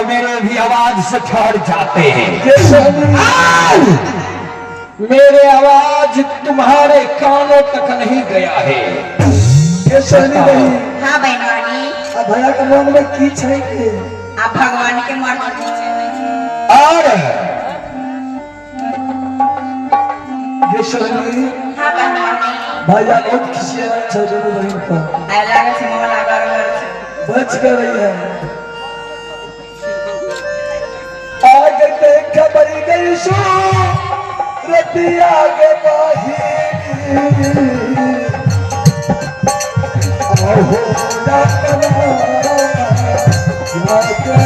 मेरे भी आवाज से ठहर जाते हैं। मेरे आवाज तुम्हारे कानों तक नहीं गया है। हाँ बहनवानी, भैया के मन में की चाहिए? आप भगवान के मर्जी से। और हाँ बहनवानी, भैया बहुत खुशी है छोटे बहन को अल्लाह का सिमोन लगा बच कर रही है। आज देख बड़ी गई सो रतिया के बाही हो ना कना या कना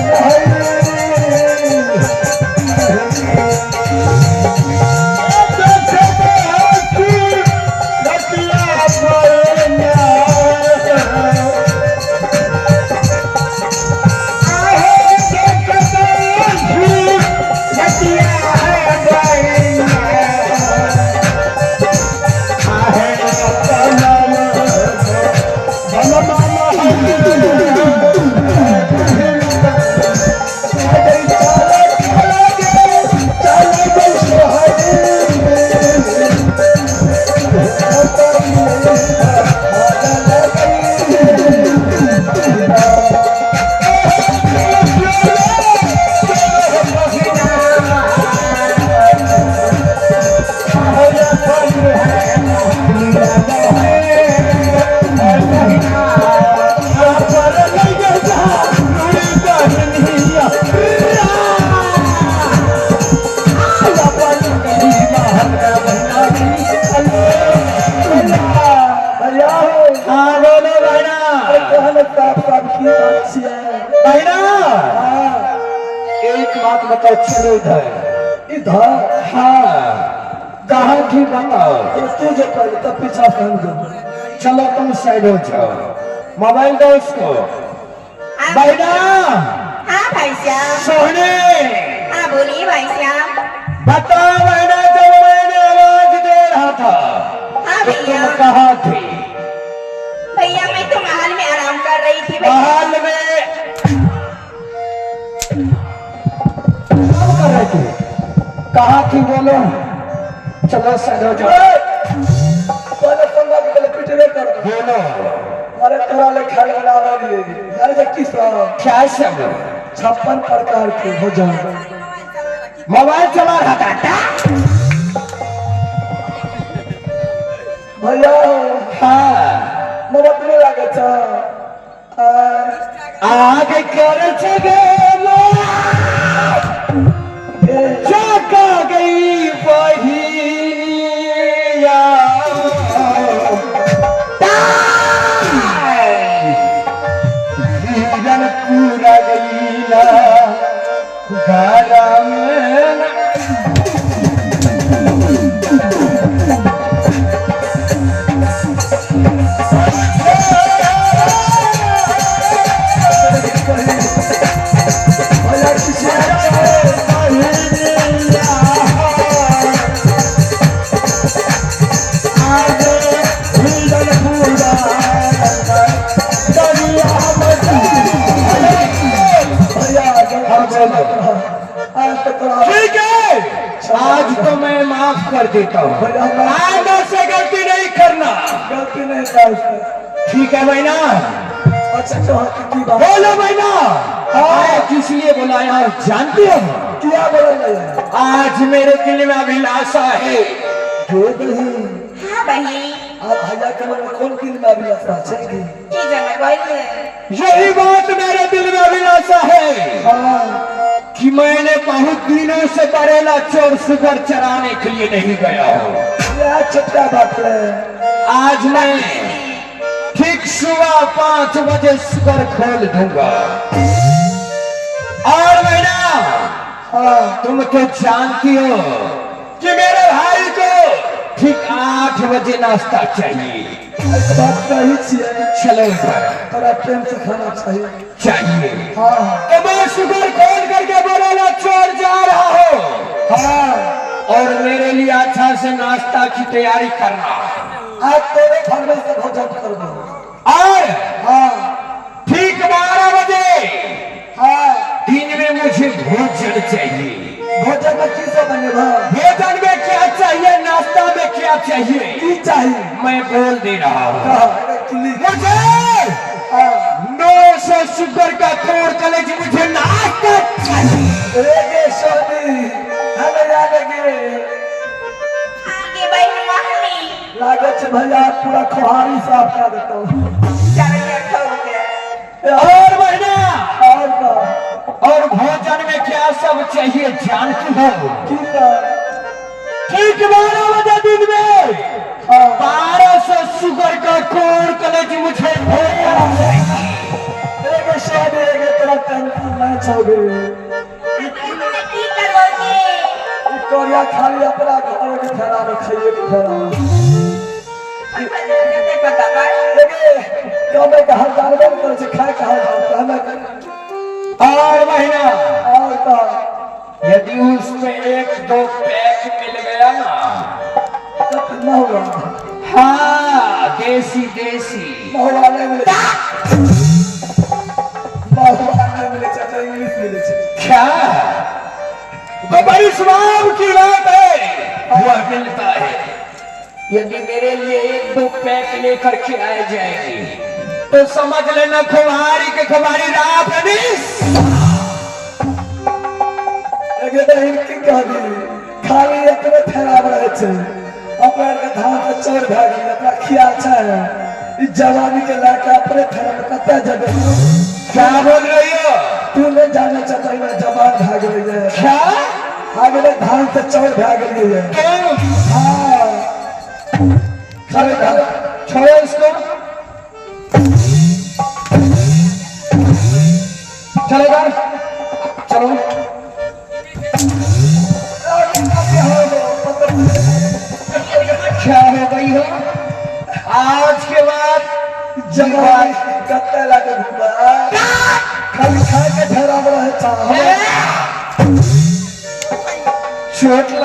एक बात बताओ, चलो इधर इधर। हाँ कहाँ की बताओ? तू जो कर तब पीछा फैन दो। चलो तुम साइड हो जाओ, मोबाइल दो उसको। बैना हाँ भाई साहब। सोहने हाँ बोलिए भाई साहब। बताओ बैना, जब मैंने आवाज दे रहा था हाँ तो भैया। तुम कहाँ थी? भैया मैं तो महल में आराम कर रही थी भैया। महल में क्या कर रहे थे? कहाँ थी बोलो? चलो सजो जाओ। बोलो। अरे तोरा ले खाने बना रही है। अरे जब किस क्या सब 56 प्रकार के हो जाए। मोबाइल चला रहा था भैया। हाँ मोबाइल में लगे था आगे कर चगे जाका गई बहिया जीवन पूरा गई ना गारा में ठीक है, आज तो मैं माफ कर देता हूँ। आगे से गलती नहीं करना। गलती नहीं करना। ठीक है भाई ना? अच्छा बोलो भाई ना। हाँ किस लिए बुलाया जानते हो? क्या बोला? आज मेरे दिल में अभिलाषा है। हाँ बहन। आप भैया के मन में कौन दिल में अभिलाषा है? की जगह गई। यही बात मेरे दिल में अभिलाषा है कि मैंने बहुत दिनों से बरेला चोर सुगर चराने के लिए नहीं गया हूँ। छोटा बात है। आज मैं ठीक सुबह 5 बजे सुगर खोल दूंगा। और मैना तुम तो जानती हो कि मेरे भाई को ठीक 8 बजे नाश्ता चाहिए। बात नहीं चाहिए। चलो थोड़ा प्रेम से खाना चाहिए। हाँ तो मैं सुगर खोल करके बरेला चोर जा रहा हूँ। हाँ और मेरे लिए अच्छा से नाश्ता की तैयारी करना। आज तेरे घर में से भोजन कर दो। और हाँ ठीक 12 बजे हाँ दिन में लिए मुझे भोजन चाहिए। भोजन में की सब बने भा? भोजन में क्या चाहिए, नाश्ता में क्या चाहिए? की चाहिए? मैं बोल दे रहा हूँ। कहा अरे कुली मुझे हाँ 900 शुगर का कोर कलेज, मुझे नाश्ता चाहिए। रे सोनी हमें याद है आगे भाई मोहनी लागत से भैया पूरा खुहारी साफ कर देता हूँ। चलिए ठोक गया। और महीना और का और भोजन में क्या सब चाहिए जानती हो? की का ठीक 12 बजे दिन में हाँ 1200 शुगर का कोर कलेज मुझे भोजन चाहिए। एक सोनी एक तेरा टेंशन ना छोड़े। तुमने की करवाओगे? कोरिया खाली अपना घर के ठहरा में खाइए के ठहरा नहीं पता भाई। लेकिन कमे का हर जानवर कर से खाए का हर हमें और महीना और का यदि उसमें 1-2 पैक मिल गया ना, तब न होगा हाँ देसी न होगा नहीं मिले न होगा नहीं मिले चाचा इंग्लिश मिले चाचा क्या तो बड़ी स्वाब की बात है, वह मिलता है। यदि मेरे लिए 1-2 पैक लेकर के आ जाएगी तो समझ लेना खुमारी के खुमारी रात लेकिन इनकी कहानी खाली अपने ठहरा में रहे थे अपने के धान के चोर भागी अपना खिया अच्छा है इस जवानी के लाके अपने ठहरा में कत्ता जगह क्या बोल रही हो? तू नहीं जाना चाहता मैं जवान भाग रही है क्या आगे धान से चोर भाग रही है क्यों? हाँ छोड़ो इसको, चलेगा चलो। क्या हो गई हो? आज के बाद जवान कत्ता लाके घूमा खाली खा के ठहरा में रहे था चोट